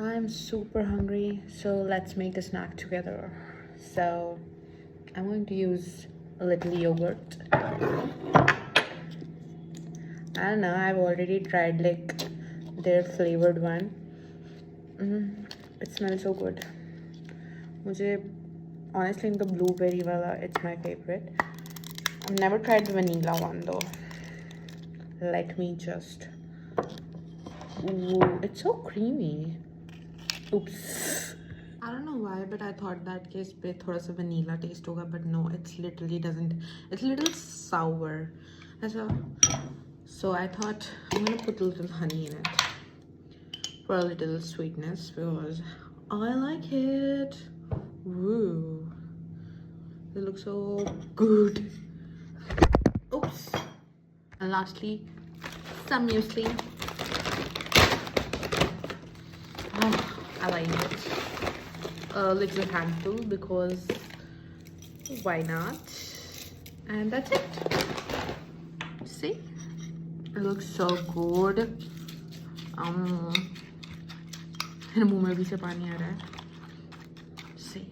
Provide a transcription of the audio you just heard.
I'm super hungry, so let's make the snack together. So I'm going to use a little yogurt. I don't know, I've already tried like their flavored one. It smells so good. मुझे honestly इनका blueberry वाला it's my favorite. I've never tried the vanilla one though. Let me just. Ooh, it's so creamy. Oops. I don't know why, but I thought that case पे थोड़ा सा vanilla taste होगा, but no, it's literally doesn't. It's a little sour. So I thought I'm gonna put a little honey in it for a little sweetness because I like it. Woo! It looks so good. Oops. And lastly, some muesli. I like it. A little handful because why not? And that's it. See? It looks so good. मेरे मुंह में भी से पानी आ रहा है. See?